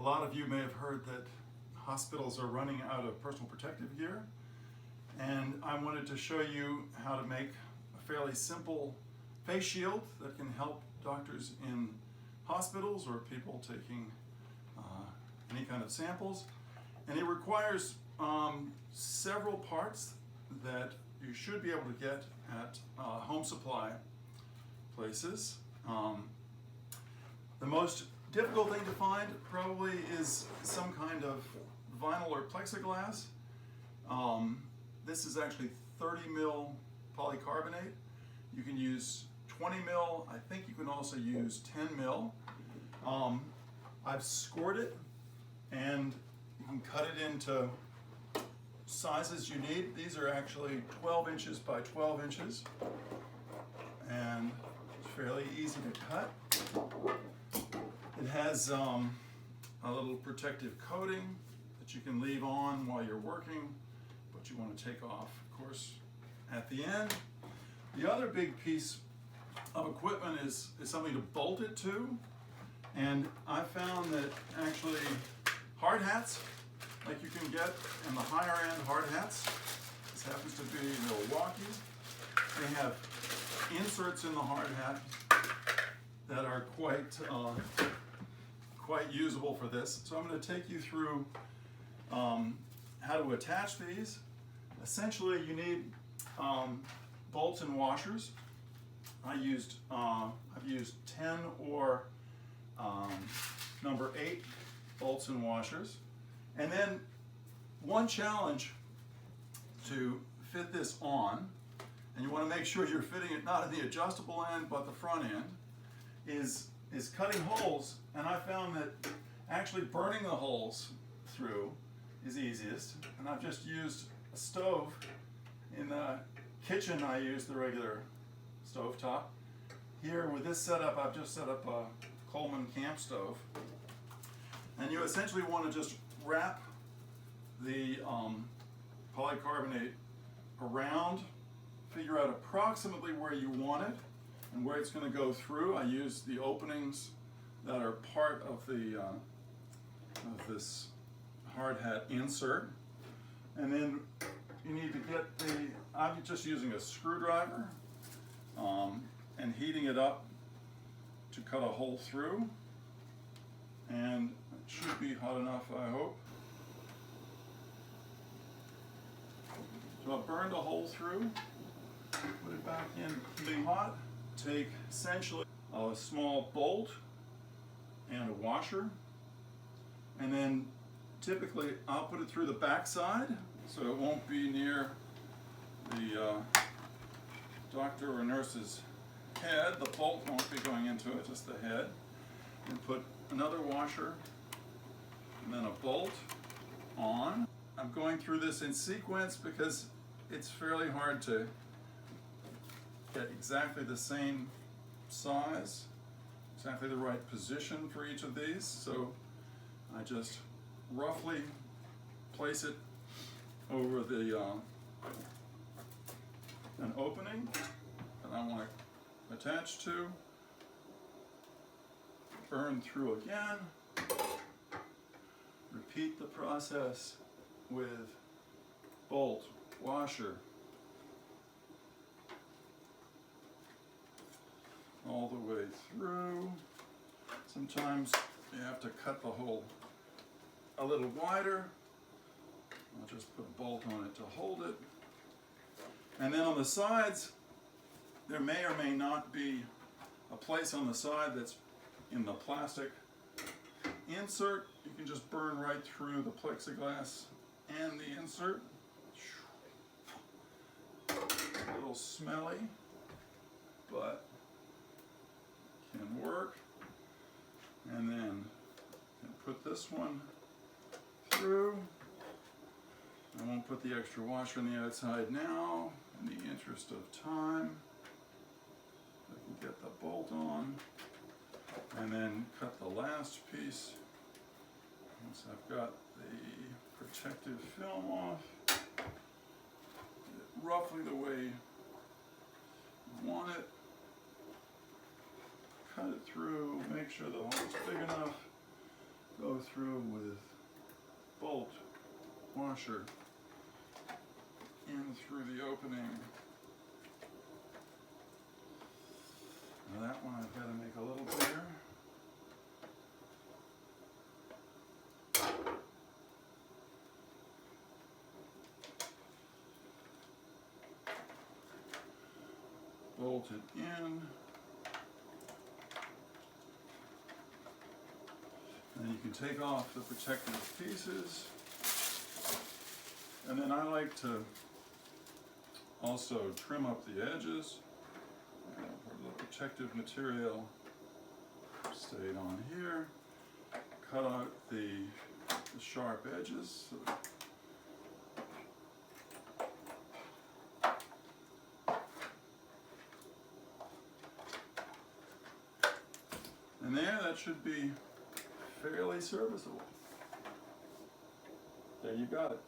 lot of you may have heard that hospitals are running out of personal protective gear, and I wanted to show you how to make a fairly simple face shield that can help doctors in hospitals or people taking any kind of samples. And it requires several parts that you should be able to get at home supply places. The most difficult thing to find probably is some kind of vinyl or plexiglass. This is actually 30 mil polycarbonate. You can use 20 mil. I think you can also use 10 mil. I've scored it, and you can cut it into sizes you need. These are actually 12 inches by 12 inches, and it's fairly easy to cut. It has a little protective coating that you can leave on while you're working, but you want to take off, of course, at the end. The other big piece of equipment is something to bolt it to, and I found that actually hard hats, like you can get in the higher end hard hats, this happens to be Milwaukee, they have inserts in the hard hat that are quite usable for this. So I'm going to take you through how to attach these. Essentially, you need bolts and washers. I've used 10 or number 8 bolts and washers. And then one challenge to fit this on, and you want to make sure you're fitting it not at the adjustable end but the front end, is cutting holes. And I found that actually burning the holes through is easiest. And I've just used a stove. In the kitchen I use the regular stove top. Here with this setup, I've just set up a Coleman camp stove. And you essentially want to just wrap the polycarbonate around, figure out approximately where you want it and where it's going to go through. I use the openings that are part of the of this hard hat insert. And then you need to get I'm just using a screwdriver and heating it up to cut a hole through. And it should be hot enough, I hope. So I've burned a hole through, put it back in to be hot. Take essentially a small bolt and a washer, and then typically I'll put it through the back side so it won't be near the doctor or nurse's head. The bolt won't be going into it, just the head. And put another washer and then a bolt on. I'm going through this in sequence because it's fairly hard to get exactly the same size, exactly the right position for each of these. So I just roughly place it over an opening that I want to attach to. Burn through again. Repeat the process with bolt, washer, all the way through. Sometimes you have to cut the hole a little wider. I'll just put a bolt on it to hold it. And then on the sides, there may or may not be a place on the side that's in the plastic insert. You can just burn right through the plexiglass and the insert. A little smelly, but can work. And then put this one through. I won't put the extra washer on the outside now in the interest of time. I can get the bolt on and then cut the last piece. Once I've got the protective film off, roughly the way you want it. Cut it through, make sure the hole's big enough. Go go through with bolt washer in through the opening. Now that one I've got to make a little bigger. Bolt it in. And you can take off the protective pieces. And then I like to also trim up the edges. Where the protective material stayed on here. Cut out the sharp edges. And there, that should be fairly serviceable. There you got it.